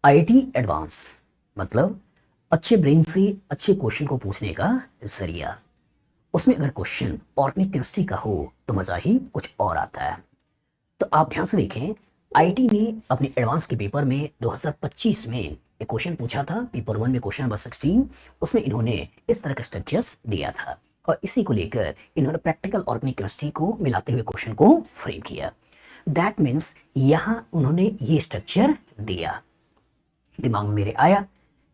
IIT advance मतलब अच्छे brain से अच्छे क्वेश्चन को पूछने का जरिया। उसमें अगर क्वेश्चन ऑर्गेनिक केमिस्ट्री का हो तो मजा ही कुछ और आता है। तो आप ध्यान से देखें, आईआईटी ने अपने एडवांस के पेपर में 2025 में एक क्वेश्चन पूछा था, पेपर 1 में क्वेश्चन नंबर 16। उसमें इन्होंने इस तरह का स्ट्रक्चर्स दिया था और इसी को लेकर इन्होंने प्रैक्टिकल ऑर्गेनिक केमिस्ट्री को मिलाते हुए क्वेश्चन को फ्रेम किया। दैट मीन्स यहां उन्होंने ये स्ट्रक्चर दिया। दिमाग में मेरे आया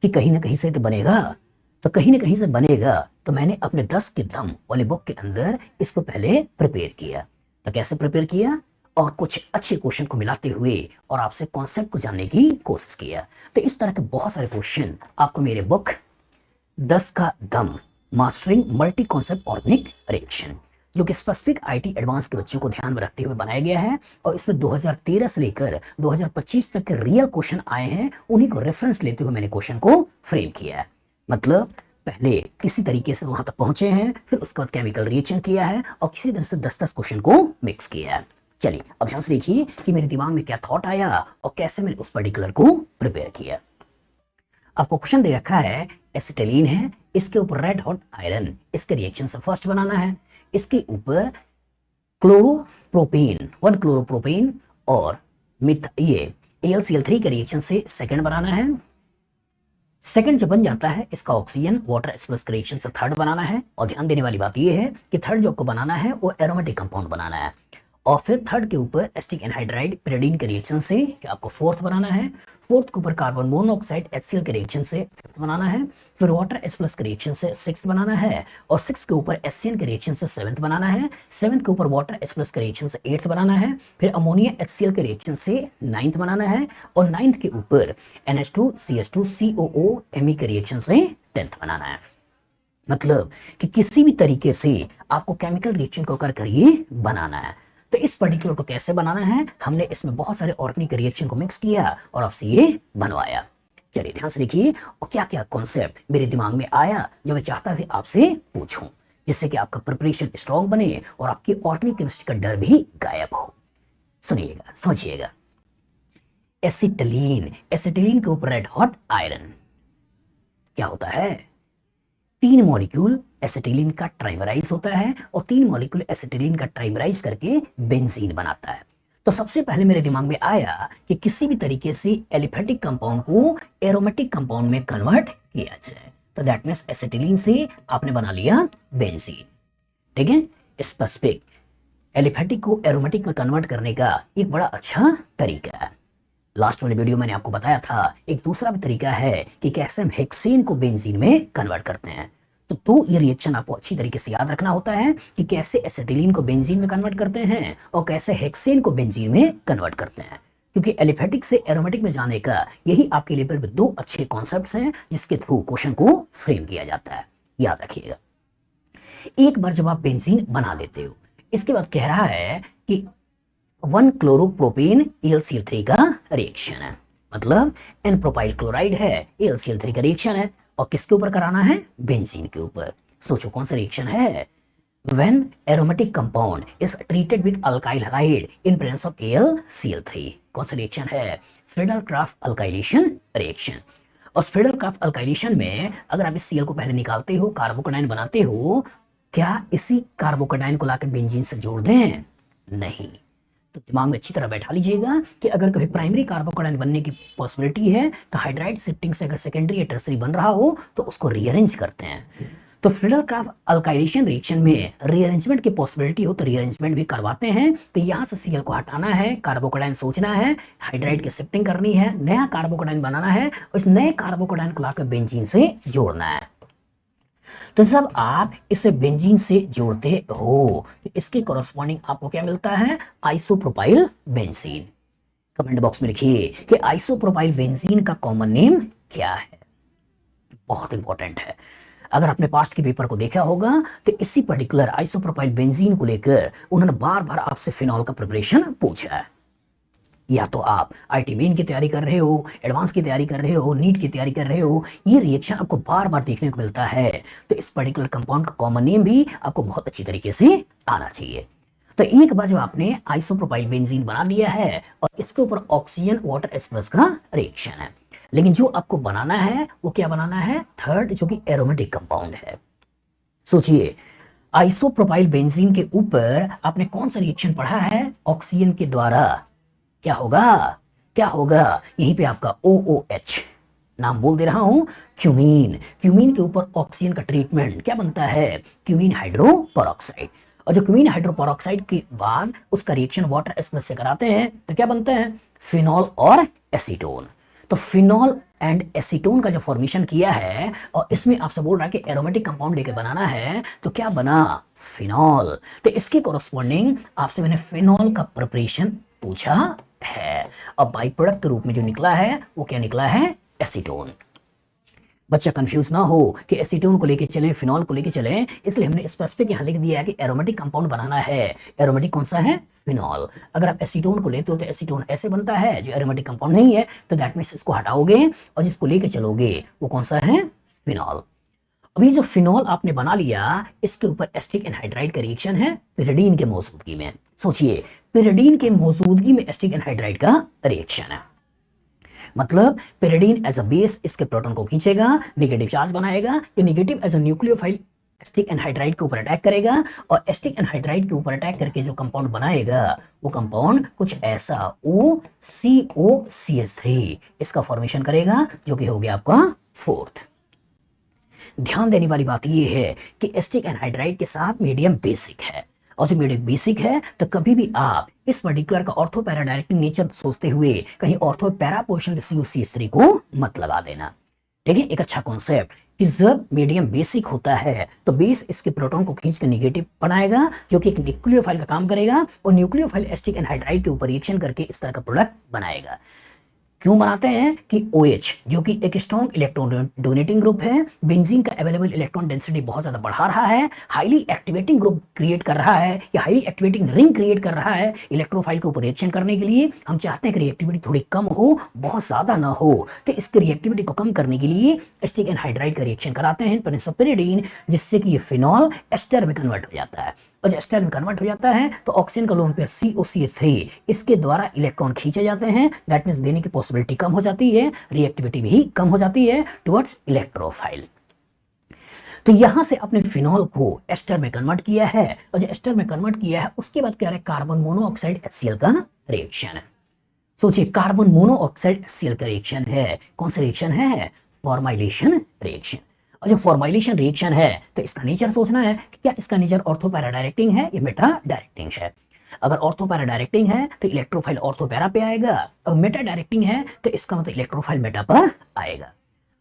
कि कहीं ना कहीं से तो बनेगा, तो कहीं ना कहीं से बनेगा, तो मैंने अपने 10 के दम वाले बुक के अंदर इसको पहले प्रिपेयर किया। तो कैसे प्रिपेयर किया? और कुछ अच्छे क्वेश्चन को मिलाते हुए और आपसे कॉन्सेप्ट को जानने की कोशिश किया। तो इस तरह के बहुत सारे क्वेश्चन आपको मेरे बुक 10 का दम mastering multi concept organic reaction, जो कि स्पेसिफिक आईटी एडवांस के बच्चों को ध्यान में रखते हुए बनाया गया है और इसमें 2013 से लेकर 2025 तक के रियल क्वेश्चन आए हैं, उन्हीं को रेफरेंस लेते हुए मैंने क्वेश्चन को फ्रेम किया है। मतलब पहले किसी तरीके से वहां तक पहुंचे हैं, फिर उसके बाद केमिकल रिएक्शन किया है और किसी तरह से 10-10 क्वेश्चन को मिक्स किया है। चलिए अब ध्यान से देखिए कि मेरे दिमाग में क्या थॉट आया और कैसे मैंने उस पर्टिकुलर को प्रिपेयर किया। आपको क्वेश्चन दे रखा है, एसिटिलीन है, इसके ऊपर रेड हॉट आयरन, इसके रिएक्शन से फर्स्ट बनाना है। इसके ऊपर क्लोरोप्रोपेन 1 क्लोरोप्रोपेन और मिथ ये AlCl3 के रिएक्शन से सेकंड बनाना है। सेकंड जब बन जाता है, इसका ऑक्सीजन वाटर H+ के रिएक्शन से थर्ड बनाना है। और ध्यान देने वाली बात यह है कि थर्ड जो आपको बनाना है वो एरोमेटिक कंपाउंड बनाना है। और फिर थर्ड के ऊपर एसिटिक एनहाइड्राइड pyridine के रिएक्शन से आपको फोर्थ बनाना है। फोर्थ के ऊपर कार्बन मोनोऑक्साइड HCl के रिएक्शन से फिफ्थ बनाना है। फिर वाटर H+ के रिएक्शन से सिक्स्थ बनाना है और सिक्स के ऊपर SCN के रिएक्शन से सेवंथ बनाना है। सेवंथ के ऊपर वाटर H+ के रिएक्शन से एट्थ बनाना है। फिर अमोनिया HCl के रिएक्शन से नाइन्थ बनाना है और नाइन्थ के ऊपर NH2CH2COO Me के रिएक्शन से 10th बनाना है। मतलब कि किसी भी तरीके से आपको केमिकल रिएक्शन को कर ये बनाना है। तो इस पर्टिकुलर को कैसे बनाना है, हमने इसमें बहुत सारे ऑर्गेनिक रिएक्शन को मिक्स किया और आपसे ये बनवाया। चलिए ध्यान से देखिए और क्या क्या कॉन्सेप्ट मेरे दिमाग में आया जो मैं चाहता था आपसे पूछूं, जिससे कि आपका प्रिपरेशन स्ट्रांग बने और आपकी ऑर्गेनिक केमिस्ट्री का डर भी गायब हो। सुनिएगा, समझिएगा। एसिटिलीन, एसिटिलीन के ऊपर रेड हॉट आयरन क्या होता है? 3 मॉलिक्यूल एसिटिलीन का ट्राइमराइज होता है और 3 मॉलिक्यूल एसिटिलीन का ट्राइमराइज करके बेंजीन बनाता है। तो सबसे पहले मेरे दिमाग में आया कि किसी भी तरीके से एलिफेटिक कंपाउंड को एरोमेटिक कंपाउंड में कन्वर्ट किया जाए। तो दैट मींस एसिटिलीन से आपने बना लिया बेंजीन। ठीक है, स्पेसिफिक एलिफेटिक को एरोमेटिक में कन्वर्ट करने का एक बड़ा अच्छा तरीका है। लास्ट वाले वीडियो मैंने आपको बताया था एक दूसरा भी तरीका है कि कैसे हम हेक्सेन को बेंजीन में कन्वर्ट करते हैं। तो ये रिएक्शन आपको अच्छी तरीके से याद रखना होता है कि कैसे एसिटिलीन को बेंजीन में कन्वर्ट करते हैं और कैसे हेक्सेन को बेंजीन में कन्वर्ट करते हैं, क्योंकि एलिफेटिक से एरोमेटिक में जाने का यही आपके लेवल पे 2 अच्छे कॉन्सेप्ट्स हैं जिसके थ्रू क्वेश्चन को फ्रेम किया जाता है। याद रखिएगा। एक बार जब आप बेंजीन बना लेते हो, इसके बाद कह रहा है कि 1 क्लोरोप्रोपेन AlCl3 का रिएक्शन है। मतलब एन प्रोपाइल क्लोराइड है, AlCl3 का रिएक्शन है और किसके ऊपर कराना है? बेंजीन के ऊपर। सोचो कौन सा रिएक्शन है? When aromatic compound is treated with alkyl halide in presence of AlCl3, कौन सा रिएक्शन है? Friedel-Crafts alkylation reaction. और फ्रीडल-क्राफ्ट अल्काइलेशन में अगर आप इस Cl को पहले निकालते हो, कार्बोकेटाइन बनाते हो, क्या इसी कार्बोकेटाइन को लाकर बेंजीन से जोड़ दें? नहीं। तो दिमाग में अच्छी तरह बैठा लीजिएगा कि अगर कभी प्राइमरी कार्बोकेटाइन बनने की पॉसिबिलिटी है तो हाइड्राइड शिफ्टिंग से अगर सेकेंडरी या टर्सरी बन रहा हो तो उसको रीअरेंज करते हैं। तो फ्रीडल-क्राफ्ट अल्काइलेशन रिएक्शन में रीअरेंजमेंट की पॉसिबिलिटी हो तो रीअरेंजमेंट भी करवाते हैं। तो यहां से Cl को हटाना है, कार्बोकेटाइन सोचना है, हाइड्राइड की शिफ्टिंग करनी है, नया कार्बोकेटाइन बनाना है, उस नए कार्बोकेटाइन को लाकर बेंजीन से जोड़ना है। तो जब आप इसे बेंजीन से जोड़ते हो तो इसके कॉरस्पॉन्डिंग आपको क्या मिलता है? Isopropyl benzene. कमेंट बॉक्स में लिखिए कि आइसोप्रोपाइल बेंजीन का कॉमन नेम क्या है। बहुत इंपॉर्टेंट है। अगर आपने पास्ट के पेपर को देखा होगा तो इसी पर्टिकुलर आइसोप्रोपाइल बेंजीन को लेकर उन्होंने बार बार आपसे फिनॉल का प्रिपरेशन पूछा है। या तो आप आईटी मेन की तैयारी कर रहे हो, एडवांस की तैयारी कर रहे हो, नीट की तैयारी कर रहे हो, ये रिएक्शन आपको बार बार देखने को मिलता है। तो इस पर्टिकुलर कंपाउंड का कॉमन नेम भी आपको बहुत अच्छी तरीके से आना चाहिए। तो एक बार जब आपने आइसोप्रोपाइल बेंजीन बना लिया है और इसके ऊपर ऑक्सीजन वाटर H+ का रिएक्शन है, लेकिन जो आपको बनाना है वो क्या बनाना है, थर्ड, जो कि एरोमेटिक कंपाउंड है। सोचिए, आइसोप्रोपाइल बेंजीन के ऊपर आपने कौन सा रिएक्शन पढ़ा है, ऑक्सीजन के द्वारा। क्या होगा, क्या होगा, यहीं पे आपका OOH, नाम बोल दे रहा हूं, क्यूमीन। क्यूमीन के ऊपर ऑक्सीजन का ट्रीटमेंट क्या बनता है, क्यूमीन हाइड्रोपेरोक्साइड। और जो क्यूमीन हाइड्रोपेरोक्साइड के बाद उसका रिएक्शन वाटर एस्प्रेस से कराते हैं तो क्या बनता है, फिनॉल और एसीटोन। तो फिनॉल एंड एसीटोन का जो फॉर्मेशन किया है, और इसमें आपसे बोल रहा है कि एरोमेटिक कंपाउंड लेके बनाना है, तो क्या बना, फिनॉल। तो इसके कोरस्पॉन्डिंग आपसे मैंने फिनॉल का प्रिपरेशन पूछा है, और बाई प्रोडक्ट के रूप में जो निकला है वो क्या निकला है, एसीटोन। बच्चा कंफ्यूज ना हो कि एसीटोन को लेके चलें, फिनॉल को लेके चलें, इसलिए हमने स्पेसिफिक यहां लिख दिया है कि एरोमेटिक कंपाउंड बनाना है। एरोमेटिक कौन सा है, फिनॉल। अगर आप एसीटोन को लेते हो तो एसीटोन ऐसे बनता है, जो एरोमेटिक कंपाउंड नहीं है, तो दैट मींस इसको हटाओगे और जिसको लेके चलोगे वो कौन सा है, फिनॉल। अभी जो फिनॉल आपने बना लिया, इसके ऊपर एसिटिक एनहाइड्राइड का रिएक्शन है पिरिडीन के मौजूदगी में। सोचिए, पिरिडीन के मौजूदगी में एसिटिक एनहाइड्राइड का रिएक्शन है, मतलब पिरिडीन एज अ बेस इसके प्रोटॉन को खींचेगा, नेगेटिव चार्ज बनाएगा, ये negative as a nucleophile acetic anhydride के ऊपर अटैक करेगा, और एसिटिक एनहाइड्राइड के ऊपर अटैक करके जो कंपाउंड बनाएगा वो कंपाउंड कुछ ऐसा OCOCH3 इसका फॉर्मेशन करेगा, जो कि हो गया आपका फोर्थ। ध्यान देने वाली बात यह है कि एसिटिक एनहाइड्राइड के साथ मीडियम बेसिक है, और जो मीडियम बेसिक है तो कभी भी आप इस पर्टिकुलर का ऑर्थो पैरा डायरेक्टिंग नेचर सोचते हुए कहीं ऑर्थो पैरा पोर्शन के COCH3 को मत लगा देना। ठीक है, एक अच्छा कॉन्सेप्ट कि जब मीडियम बेसिक होता है तो बेस इसके प्रोटॉन को खींच कर नेगेटिव बनाएगा, जो कि एक न्यूक्लियोफाइल का काम करेगा, और न्यूक्लियोफाइल एसिटिक एनहाइड्राइड के ऊपर रिएक्शन करके इस तरह का प्रोडक्ट बनाएगा। क्यों बनाते हैं कि OH, जो कि एक स्ट्रॉन्ग इलेक्ट्रॉन डोनेटिंग ग्रुप है, बेंजीन का अवेलेबल इलेक्ट्रॉन डेंसिटी बहुत ज्यादा बढ़ा रहा है, हाईली एक्टिवेटिंग ग्रुप क्रिएट कर रहा है, या हाईली एक्टिवेटिंग रिंग क्रिएट कर रहा है इलेक्ट्रोफाइल के ऊपर रिएक्शन करने के लिए। हम चाहते हैं कि रिएक्टिविटी थोड़ी कम हो, बहुत ज्यादा ना हो, तो इसकी रिएक्टिविटी को कम करने के लिए एसिटिक एनहाइड्राइड का रिएक्शन कराते हैं पेनिसोपिरिडीन, जिससे कि ये फिनॉल एस्टर में कन्वर्ट हो जाता है, और जब एस्टर में कन्वर्ट हो जाता है तो ऑक्सीजन का लोन पेयर COCH3 इसके द्वारा इलेक्ट्रॉन खींचे जाते हैं, दैट मींस देने की पॉसिबिलिटी कम हो जाती है, रिएक्टिविटी भी कम हो जाती है टुवर्ड्स इलेक्ट्रोफाइल। तो यहां से अपने फिनॉल को एस्टर में कन्वर्ट किया है, और जो एस्टर में कन्वर्ट किया है उसके बाद क्या है, कार्बन मोनोऑक्साइड HCl का रिएक्शन है। सोचिए, कार्बन मोनोऑक्साइड HCl का रिएक्शन है, कौन सा रिएक्शन है, फॉर्माइलेशन रिएक्शन। और जब फॉर्माइलेशन रिएक्शन है तो इसका नेचर सोचना है कि क्या इसका नेचर ऑर्थो पैरा डायरेक्टिंग है या मेटा डायरेक्टिंग है। अगर ऑर्थो पैरा डायरेक्टिंग है तो इलेक्ट्रोफाइल ऑर्थो पैरा पे आएगा, और मेटा डायरेक्टिंग है तो इसका मतलब इलेक्ट्रोफाइल मेटा पर आएगा।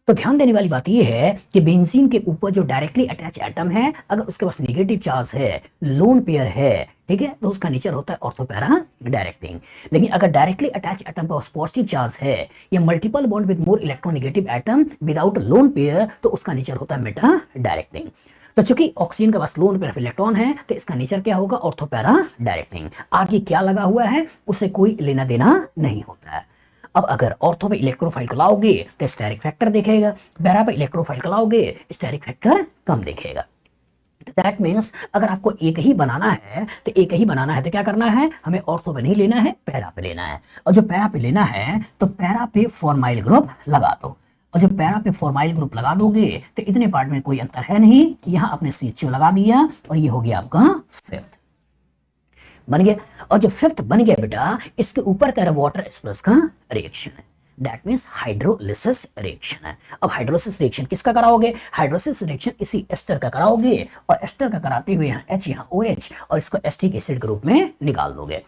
तो ध्यान देने वाली बात यह है कि बेंजीन के ऊपर जो डायरेक्टली अटैच एटम है, अगर उसके पास नेगेटिव चार्ज है, लोन पेयर है, ठीक है, तो उसका नेचर होता है ऑर्थो पैरा डायरेक्टिंग। लेकिन अगर डायरेक्टली अटैच एटम पर पॉजिटिव चार्ज है, या multiple bond with more electronegative atom without lone pair, तो उसका नेचर होता है मेटा डायरेक्टिंग। तो चूंकि ऑक्सीजन के पास लोन पेयर इलेक्ट्रॉन है, तो इसका नेचर क्या होगा, ऑर्थो पैरा डायरेक्टिंग। आगे क्या लगा हुआ है उससे कोई लेना देना नहीं होता है। अब अगर ऑर्थो पे इलेक्ट्रोफाइल को लाओगे तो स्टेरिक फैक्टर दिखेगा, पैरा पे इलेक्ट्रोफाइल को लाओगे स्टेरिक फैक्टर कम दिखेगा। दैट मीन्स अगर आपको एक ही बनाना है तो एक ही बनाना है तो क्या करना है, हमें ऑर्थो पे नहीं लेना है, पैरा पे लेना है। और जो पैरा पे लेना है तो पैरा पे फॉर्माइल ग्रुप लगा दो, और जब पैरा पे फॉर्माइल ग्रुप लगा दोगे तो इतने पार्ट में कोई अंतर है नहीं, यहां आपने CHO लगा दिया, और ये हो गया आपका फिफ्थ बन गया। और जो फिफ्थ बन गया बेटा, इसके ऊपर का वाटर एक्सप्रेस का रिएक्शन है, दैट मींस हाइड्रोलिसिस रिएक्शन है। अब हाइड्रोलिसिस रिएक्शन किसका कराओगे, हाइड्रोलिसिस रिएक्शन इसी एस्टर का कराओगे, और एस्टर का कराते हुए यहाँ H यहाँ OH, और इसको एस्टिक एसिड के रूप में निकाल दोगे।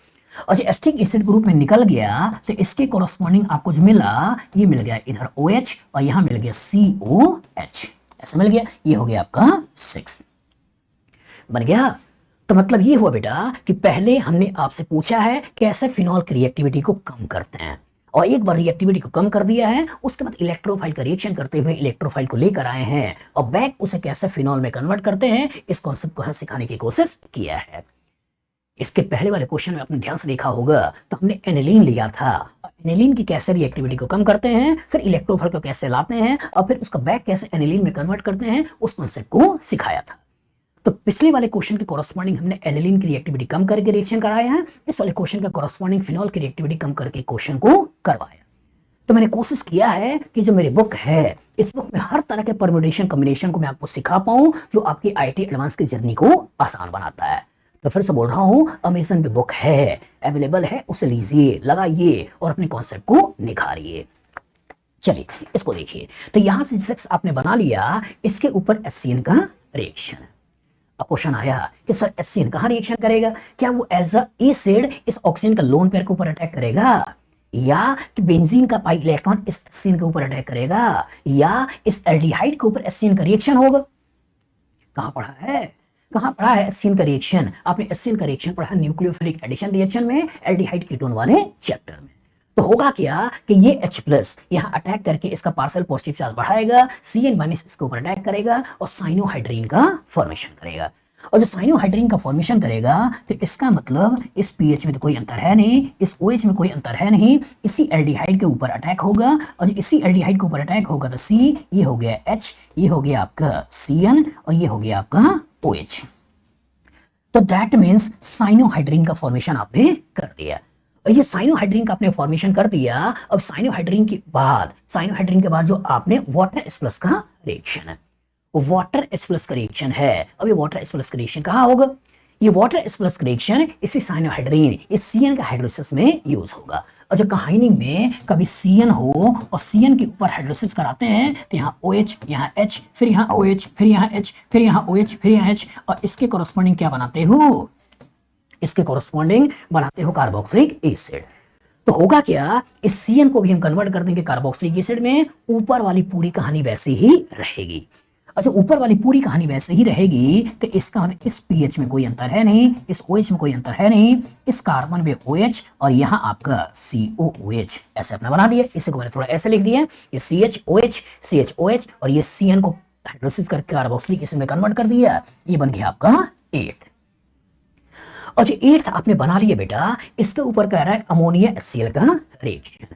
और जो एस्टिक एसिड ग्रुप में निकल गया तो इसके कोरस्पॉन्डिंग आपको जो मिला, ये मिल गया इधर OH, और यहां मिल गया COH, ऐसा मिल गया, ये हो गया आपका सिक्स्थ बन गया। तो मतलब ये हुआ बेटा कि पहले हमने आपसे पूछा है कैसे फिनॉल की रिएक्टिविटी को कम करते हैं, और एक बार रिएक्टिविटी को कम कर दिया है उसके बाद इलेक्ट्रोफाइल का रिएक्शन करते हुए इलेक्ट्रोफाइल को लेकर आए हैं, और बैक उसे कैसे फिनॉल में कन्वर्ट करते हैं, इस कॉन्सेप्ट को सिखाने की कोशिश किया है। इसके पहले वाले क्वेश्चन में आपने ध्यान से देखा होगा तो हमने एनिलीन लिया था, एनिलीन की कैसे रिएक्टिविटी को कम करते हैं, फिर इलेक्ट्रोफाइल को कैसे लाते हैं, और फिर उसका बैक कैसे एनिलीन में कन्वर्ट करते हैं, उस कॉन्सेप्ट को सिखाया था। तो पिछले वाले क्वेश्चन के कोरस्पॉन्डिंग हमने एनिलीन की रिएक्टिविटी कम करके रिएक्शन कराया है, इस वाले क्वेश्चन का कोरस्पॉन्डिंग फिनॉल की रिएक्टिविटी कम करके क्वेश्चन को करवाया। तो मैंने कोशिश किया है कि जो मेरी बुक है इस बुक में हर तरह के परम्यूटेशन कॉम्बिनेशन को मैं आपको सिखा पाऊं जो आपकी आईटी एडवांस की जर्नी को आसान बनाता है। तो फिर से बोल रहा हूं, अमेज़न पे बुक है, अवेलेबल है, उसे लीजिए, लगाइए और अपने कॉन्सेप्ट को निखारिए। चलिए इसको देखिए। तो यहां से जिसे आपने बना लिया, इसके ऊपर एचसीएन का रिएक्शन। अब क्वेश्चन आया कि सर एचसीएन कहां रिएक्शन करेगा? क्या वो एज अ एसिड इस ऑक्सीजन का लोन पेयर के ऊपर अटैक करेगा, या कि बेंजीन का पाई इलेक्ट्रॉन इस एचसीएन के ऊपर अटैक करेगा, या इस एल्डिहाइड के ऊपर एचसीएन का रिएक्शन होगा? कहां पढ़ा है, कहां पढ़ा है एचसीएन का रिएक्शन? आपने एचसीएन का रिएक्शन पढ़ा न्यूक्लियोफिलिक एडिशन रिएक्शन में, एल्डिहाइड कीटोन वाले चैप्टर में। तो होगा क्या कि ये H+ यहां अटैक करके इसका पार्शियल पॉजिटिव चार्ज बढ़ाएगा, Cn- इसके ऊपर अटैक करेगा और साइनोहाइड्रीन का फॉर्मेशन करेगा। और जो साइनोहाइड्रीन का फॉर्मेशन करेगा तो इसका मतलब इस pH में तो कोई अंतर है नहीं, इस OH में कोई अंतर है नहीं, इसी एल्डिहाइड के ऊपर अटैक होगा, और इसी एल्डिहाइड के ऊपर अटैक होगा तो C, ये हो गया H, ये हो गया आपका Cn और ये हो गया आपका OH। तो दैट मीन्स साइनोहाइड्रीन का फॉर्मेशन आपने कर दिया। और ये साइनोहाइड्रीन का आपने फॉर्मेशन कर दिया। अब साइनोहाइड्रीन के बाद जो आपने वाटर H+ का रिएक्शन है, वाटर H+ का रिएक्शन है। अब ये वाटर H+ का रिएक्शन कहां होगा? ये वाटर H+ का रिएक्शन इसी साइनोहाइड्रीन, इस Cn का हाइड्रोलिसिस में यूज होगा। और जब कहानी में कभी Cn हो और Cn के ऊपर हाइड्रोलिसिस कराते हैं तो यहाँ OH, यहाँ H, फिर यहाँ OH, फिर यहाँ H, फिर यहाँ OH, फिर यहाँ H, और इसके कॉरस्पॉन्डिंग क्या बनाते हो? इसके कॉरस्पॉन्डिंग बनाते हो कार्बोक्सिलिक एसिड। तो होगा क्या, इस Cn को भी हम कन्वर्ट कर देंगे कार्बोक्सिलिक एसिड में। ऊपर वाली पूरी कहानी वैसी ही रहेगी। अच्छा, ऊपर वाली पूरी कहानी वैसे ही रहेगी तो इसका मतलब इस pH में कोई अंतर है नहीं, इस OH में कोई अंतर है नहीं, इस कार्बन में OH और यहाँ आपका COOH ऐसे अपना बना दिया। इसी को मैंने थोड़ा ऐसे लिख दिया, ये CHOH, CHOH और ये Cn को हाइड्रोलिसिस करके कार्बोक्सिलिक एसिड में कन्वर्ट कर दिया। ये बन गया आपका 8th। और जो 8th आपने बना लिया बेटा, इसके ऊपर कह रहा है अमोनिया HCl का रिएक्शन।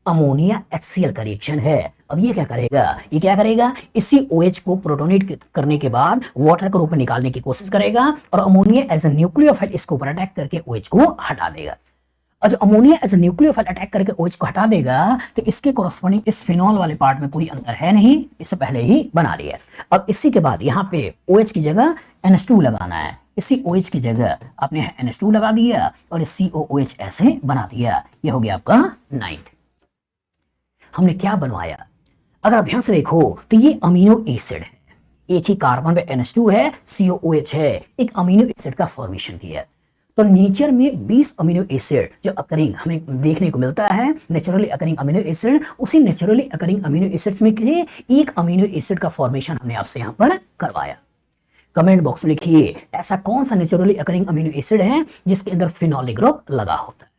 अमोनिया HCl का रिएक्शन है। अब ये क्या करेगा, ये क्या करेगा, इसी OH को प्रोटोनेट करने के बाद वाटर के रूप में निकालने की कोशिश करेगा और अमोनिया एज ए न्यूक्लियोफाइल इसके ऊपर अटैक करके OH को हटा देगा। और जो ammonia as a nucleophile attack करके OH को हटा देगा तो इसके कोरस्पॉन्डिंग इस फिनॉल वाले पार्ट में कोई अंतर है नहीं, इससे पहले ही बना लिया। अब इसी के बाद यहाँ पे OH की जगह NH2 लगाना है। इसी OH की जगह आपने NH2 लगा दिया और इस COOH ऐसे बना दिया। ये हो गया आपका 9th। हमने क्या बनवाया, अगर आप ध्यान से देखो तो ये अमीनो एसिड है, एक ही कार्बन पे NH2 है, COOH है, एक अमीनो एसिड का फॉर्मेशन किया। तो नेचर में 20 अमीनो एसिड जो अकरिंग हमें देखने को मिलता है, नेचुरली अकरिंग अमीनो एसिड, उसी नेचुरली अकरिंग अमीनो एसिड्स में के एक अमीनो एसिड का फॉर्मेशन हमने आपसे यहाँ पर करवाया। कमेंट बॉक्स में लिखिए ऐसा कौन सा नेचुरली अकरिंग अमीनो एसिड है जिसके अंदर फिनोलिक ग्रुप लगा होता है।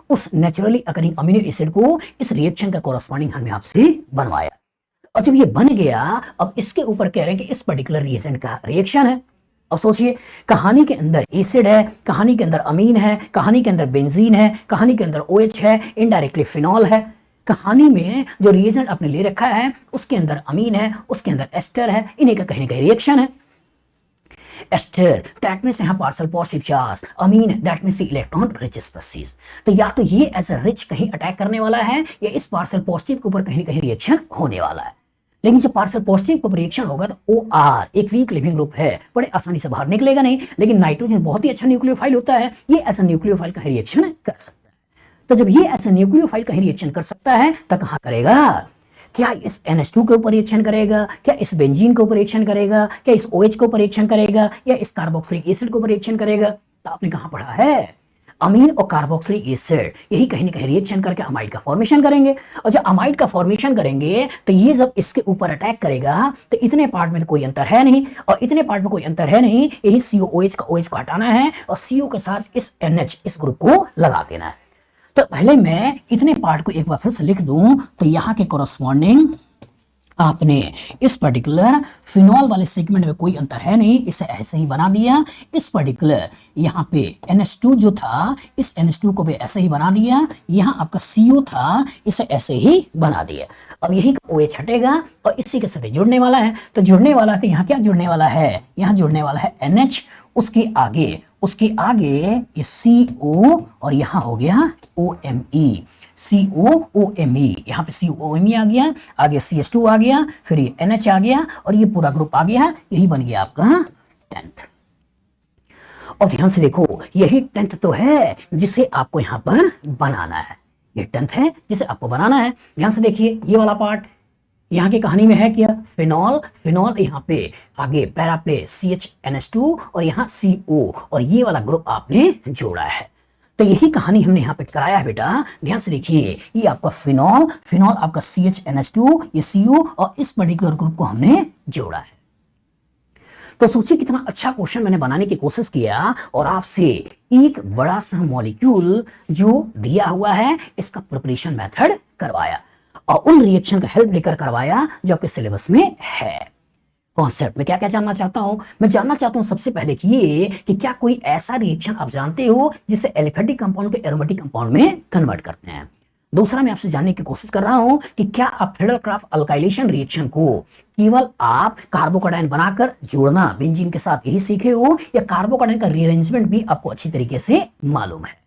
उस नेचुरली अकरिंग अमीनो एसिड को इस रिएक्शन का कोरस्पॉन्डिंग हमने आपसे बनवाया। और जब ये बन गया, अब इसके ऊपर कह रहे हैं कि इस पर्टिकुलर रिएजेंट का रिएक्शन है। अब सोचिए, कहानी के अंदर एसिड है, कहानी के अंदर अमीन है, कहानी के अंदर बेंजीन है, कहानी के अंदर OH है, इनडायरेक्टली फिनॉल है। कहानी में जो रिएजेंट आपने ले रखा है उसके अंदर अमीन है, उसके अंदर एस्टर है, इन्हीं का कहीं ना कहीं रिएक्शन है। एस्टर दैट मींस यहाँ partial positive charge, amine that means electron rich species. तो या तो ये एज अ रिच कहीं अटैक करने वाला है या इस पार्शियल पॉजिटिव के ऊपर कहीं ना कहीं रिएक्शन होने वाला है। लेकिन जब पार्शियल पॉजिटिव के ऊपर रिएक्शन होगा तो OR एक वीक लिविंग ग्रुप है, बड़े आसानी से बाहर निकलेगा नहीं, लेकिन नाइट्रोजन बहुत ही अच्छा न्यूक्लियोफाइल होता है, ये ऐसा न्यूक्लियोफाइल का रिएक्शन कर सकता है। तो जब ये ऐसा न्यूक्लियोफाइल का रिएक्शन कर सकता है तो कहां करेगा, क्या इस NH2 के ऊपर रिएक्शन करेगा, क्या इस बेंजीन के ऊपर रिएक्शन करेगा, क्या इस OH के ऊपर रिएक्शन करेगा, या इस कार्बोक्सिलिक एसिड के ऊपर रिएक्शन करेगा? तो आपने कहां पढ़ा है, अमीन और कार्बोक्सिलिक एसिड यही कहीं ना कहीं रिएक्शन करके अमाइड का फॉर्मेशन करेंगे। और जब अमाइड का फॉर्मेशन करेंगे तो ये जब इसके ऊपर अटैक करेगा तो इतने पार्ट में तो कोई अंतर है नहीं, और इतने पार्ट में कोई अंतर है नहीं, यही COOH का OH को हटाना है और CO के साथ इस NH इस ग्रुप को लगा देना है। तो पहले मैं इतने पार्ट को एक बार फिर से लिख दूं तो यहाँ के कोरस्पॉन्डिंग आपने इस पर्टिकुलर फिनॉल वाले सेगमेंट में कोई अंतर है नहीं, इसे ऐसे ही बना दिया। इस पर्टिकुलर यहाँ पे NH2 जो था, इस NH2 को भी ऐसे ही बना दिया। यहाँ आपका CO था, इसे ऐसे ही बना दिया। अब यही OH हटेगा और इसी के साथ जुड़ने वाला है। तो जुड़ने वाला है, यहाँ क्या जुड़ने वाला है, यहाँ जुड़ने वाला है NH, उसके आगे ये CO और यहाँ हो गया OMe। COOMe, यहाँ पे COOMe आ गया, आगे CH2 आ गया, फिर ये NH आ गया और ये पूरा ग्रुप आ गया, यही बन गया आपका 10th। और ध्यान से देखो, यही 10th तो है जिसे आपको यहां पर बनाना है, ये 10th है जिसे आपको बनाना है। ध्यान से देखिए ये वाला पार्ट यहाँ की कहानी में है क्या, फिनॉल, फिनॉल यहाँ पे आगे पैरा पे CHNH2 और यहाँ CO और ये वाला ग्रुप आपने जोड़ा है। तो यही कहानी हमने यहाँ पे कराया है बेटा। ध्यान से देखिए, ये आपका फिनॉल, फिनॉल आपका CHNH2, ये CO और इस पर्टिकुलर ग्रुप को हमने जोड़ा है। तो सोचिए कितना अच्छा क्वेश्चन मैंने बनाने की कोशिश किया और आपसे एक बड़ा सा मॉलिक्यूल जो दिया हुआ है इसका प्रिपरेशन मेथड करवाया और उन रिएक्शन का हेल्प लेकर करवाया जो आपके सिलेबस में है। कॉन्सेप्ट में क्या क्या जानना चाहता हूं, मैं जानना चाहता हूं सबसे पहले कि क्या कोई ऐसा रिएक्शन आप जानते हो जिसे एलिफेटिक कंपाउंड को एरोमेटिक कंपाउंड में कन्वर्ट करते हैं। दूसरा, मैं आपसे जानने की कोशिश कर रहा हूं कि क्या आप फ्रीडल-क्राफ्ट अल्काइलेशन रिएक्शन को केवल आप कार्बोकैटायन बनाकर जोड़ना बेंजीन के साथ यही सीखे हो या कार्बोकैटायन का रीअरेंजमेंट भी आपको अच्छी तरीके से मालूम है।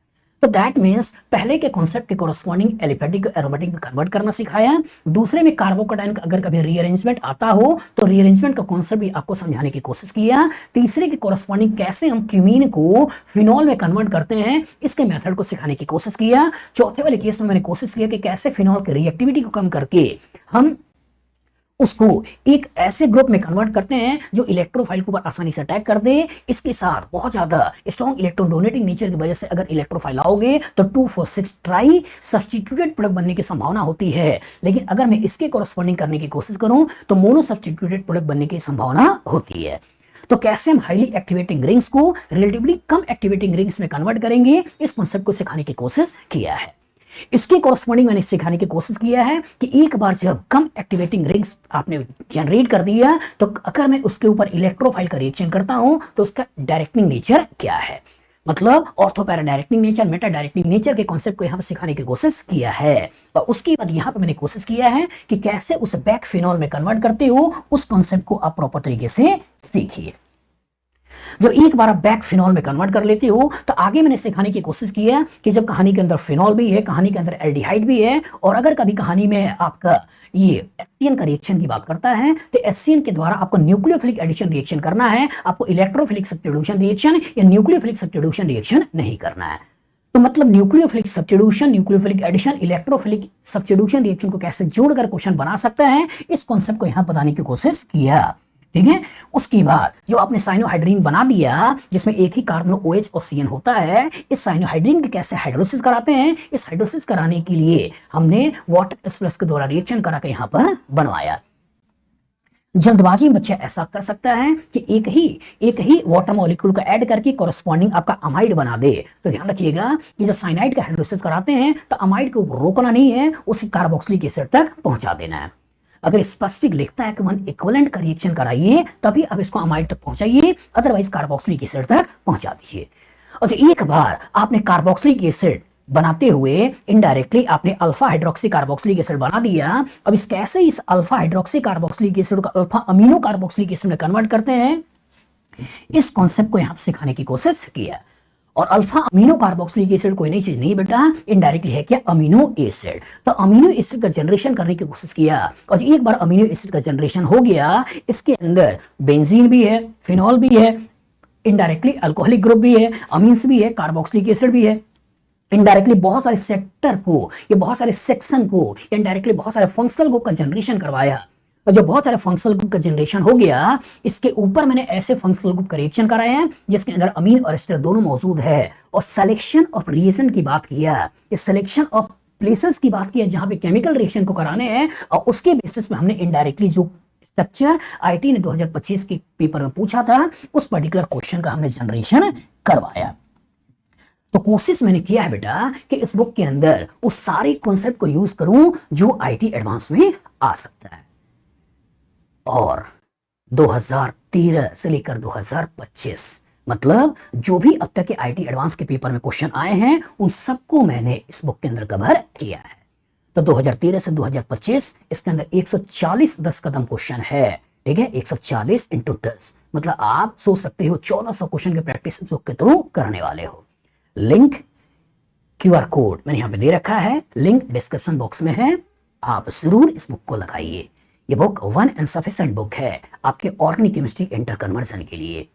तो दैट मीन्स पहले के कॉन्सेप्ट के कोरस्पॉन्डिंग एलिफेटिक को एरोमेटिक में कन्वर्ट करना सिखाया, दूसरे में कार्बोकैटायन का अगर कभी रीअरेंजमेंट आता हो तो रीअरेंजमेंट का कॉन्सेप्ट भी आपको समझाने की कोशिश किया, तीसरे के कोरस्पॉन्डिंग कैसे हम क्यूमीन को फिनॉल में कन्वर्ट करते हैं इसके मेथड को सिखाने की कोशिश किया, चौथे वाले केस में मैंने कोशिश किया कि कैसे फिनॉल की रिएक्टिविटी को कम करके हम उसको एक ऐसे ग्रुप में कन्वर्ट करते हैं जो इलेक्ट्रोफाइल के ऊपर आसानी से अटैक कर दे। इसके साथ बहुत ज्यादा स्ट्रॉन्ग इलेक्ट्रॉन डोनेटिंग नेचर की वजह से अगर इलेक्ट्रोफाइल आओगे तो 2,4,6 ट्राई सब्स्टिट्यूटेड प्रोडक्ट बनने की संभावना होती है, लेकिन अगर मैं इसके कोरस्पॉन्डिंग करने की कोशिश करूं तो मोनो सब्स्टिट्यूटेड प्रोडक्ट बनने की संभावना होती है। तो कैसे हम हाईली एक्टिवेटिंग रिंग्स को रिलेटिवली कम एक्टिवेटिंग रिंग्स में कन्वर्ट करेंगे, इस कॉन्सेप्ट को सिखाने की कोशिश किया है। इसके कोरस्पॉन्डिंग मैंने सिखाने की कोशिश किया है कि एक बार जब कम एक्टिवेटिंग रिंग्स आपने जनरेट कर दिया तो अगर मैं उसके ऊपर इलेक्ट्रोफाइल का रिएक्शन करता हूं तो उसका डायरेक्टिंग नेचर क्या है, मतलब ortho para directing nature, Meta directing nature के कॉन्सेप्ट को यहां पर सिखाने की कोशिश किया है। और उसके बाद यहां पर मैंने कोशिश किया है कि कैसे उस बैक फिनॉल में कन्वर्ट करते हो, उस कॉन्सेप्ट को आप प्रॉपर तरीके से सीखिए। जब एक बार आप बैक फिनॉल में कन्वर्ट कर लेते हो तो आगे मैंने सिखाने की कोशिश की है कि जब कहानी के अंदर फिनॉल भी है, कहानी के अंदर एल्डिहाइड भी है, और अगर कभी कहानी में आपका ये एचसीएन का रिएक्शन की बात करता है तो एचसीएन के द्वारा आपको न्यूक्लियोफिलिक एडिशन रिएक्शन करना है, आपको इलेक्ट्रोफिलिक सब्स्टिट्यूशन रिएक्शन या न्यूक्लियोफिलिक सब्स्टिट्यूशन रिएक्शन नहीं करना है। तो मतलब nucleophilic substitution, nucleophilic addition, electrophilic substitution reaction को कैसे जोड़कर क्वेश्चन बना सकता है, इस कॉन्सेप्ट को यहां बताने की कोशिश किया। ठीक है, उसके बाद जो आपने साइनोहाइड्रीन बना दिया जिसमें एक ही कार्बन OH और CN होता है, इस साइनोहाइड्रीन के कैसे हाइड्रोलिसिस कराते हैं, इस हाइड्रोलिसिस कराने के लिए हमने वाटर एक्सप्रेस के द्वारा रिएक्शन करा के यहां पर बनवाया। जल्दबाजी में बच्चा ऐसा कर सकता है कि एक ही वाटर मॉलिक्यूल को ऐड करके कोरस्पॉन्डिंग आपका अमाइड बना दे। तो ध्यान रखिएगा कि जब साइनाइड का हाइड्रोलिसिस कराते हैं तो अमाइड को रोकना नहीं है, उसी कार्बोक्सिलिक एसिड तक पहुंचा देना है। अगर स्पेसिफिक लिखता है कि वन इक्विवेलेंट का रिएक्शन कराइए तभी अब इसको अमाइड तक पहुंचाइए, अदरवाइज कार्बोक्सिलिक एसिड तक पहुंचा दीजिए। और एक बार आपने कार्बोक्सिलिक एसिड बनाते हुए इनडायरेक्टली आपने अल्फा हाइड्रोक्सी कार्बोक्सिलिक एसिड बना दिया, अब इस कैसे इस अल्फा हाइड्रोक्सी कार्बोक्सिलिक एसिड को अल्फा अमीनो कार्बोक्सिलिक एसिड में कन्वर्ट करते हैं, इस कॉन्सेप्ट को यहां सिखाने की कोशिश किया। और अल्फा अमीनो कार्बोक्सिलिक एसिड कोई नई चीज नहीं बेटा, इनडायरेक्टली है क्या, अमीनो एसिड। तो अमीनो एसिड का जनरेशन करने की कोशिश किया और एक बार अमीनो एसिड का जनरेशन हो गया, इसके अंदर बेंजीन भी है, फिनॉल भी है, इनडायरेक्टली अल्कोहलिक ग्रुप भी है, अमीन्स भी है, कार्बोक्सिलिक एसिड भी है। इनडायरेक्टली बहुत सारे सेक्टर को या बहुत सारे सेक्शन को इनडायरेक्टली बहुत सारे फंक्शनल ग्रुप का जनरेशन करवाया। और जब बहुत सारे फंक्शनल ग्रुप का जनरेशन हो गया, इसके ऊपर मैंने ऐसे फंक्शनल ग्रुप का रिएक्शन कराए हैं जिसके अंदर अमीन और एस्टर दोनों मौजूद है, और सिलेक्शन ऑफ रिएजेंट की बात किया, ये सिलेक्शन ऑफ प्लेसेस की बात किया जहां पे केमिकल रिएक्शन को कराने हैं, और उसके बेसिस पे हमने इनडायरेक्टली जो स्ट्रक्चर आईटी ने 2025 के पेपर में पूछा था उस पर्टिकुलर क्वेश्चन का हमने जनरेशन करवाया। तो कोशिश मैंने किया है बेटा कि इस बुक के अंदर उस सारे कॉन्सेप्ट को यूज करूं जो आईटी एडवांस में आ सकता है। और 2013 से लेकर 2025 मतलब जो भी अब तक के आईटी एडवांस के पेपर में क्वेश्चन आए हैं उन सबको मैंने इस बुक के अंदर कवर किया है। तो 2013 से 2025 इसके अंदर 140 10 कदम क्वेश्चन है। ठीक है, 140 × 10 मतलब आप सोच सकते हो 1400 क्वेश्चन की प्रैक्टिस बुक के थ्रू करने वाले हो। लिंक QR कोड मैंने यहाँ पे दे रखा है, लिंक डिस्क्रिप्शन बॉक्स में है, आप जरूर इस बुक को लगाइए। ये book one and sufficient book है आपके ऑर्गेनिक केमिस्ट्री इंटर कन्वर्जन के लिए,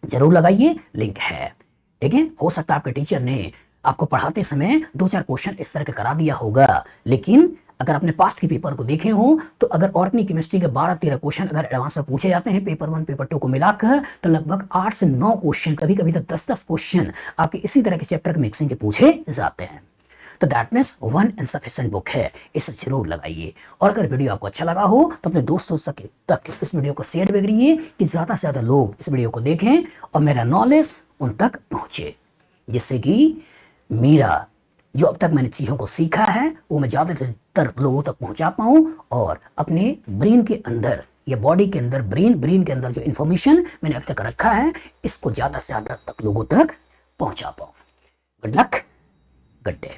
जरूर लगाइए, लिंक है। ठीक है, हो सकता है आपके टीचर ने आपको पढ़ाते समय 2-4 क्वेश्चन इस तरह का करा दिया होगा, लेकिन अगर आपने पास्ट के पेपर को देखे हो तो अगर ऑर्गेनिक केमिस्ट्री के 12-13 क्वेश्चन अगर एडवांस में पूछे जाते हैं पेपर 1 पेपर 2 को मिलाकर, तो लगभग 8 से 9 क्वेश्चन, कभी कभी तो 10-10 क्वेश्चन आपके इसी तरह के चैप्टर के मिक्सिंग के पूछे जाते हैं। तो that means one and sufficient book है, इसे जरूर लगाइए। और अगर वीडियो आपको अच्छा लगा हो तो अपने दोस्तों तक इस वीडियो को शेयर भी करिए कि ज़्यादा से ज़्यादा लोग इस वीडियो को देखें और मेरा नॉलेज उन तक पहुँचे, जिससे कि मेरा जो अब तक मैंने चीज़ों को सीखा है वो मैं ज़्यादातर लोगों तक पहुँचा पाऊँ और अपने ब्रेन के अंदर या बॉडी के अंदर ब्रेन के अंदर जो इन्फॉर्मेशन मैंने अब तक रखा है इसको ज़्यादा से ज़्यादा तक लोगों तक पहुँचा पाऊँ। Good luck, good day.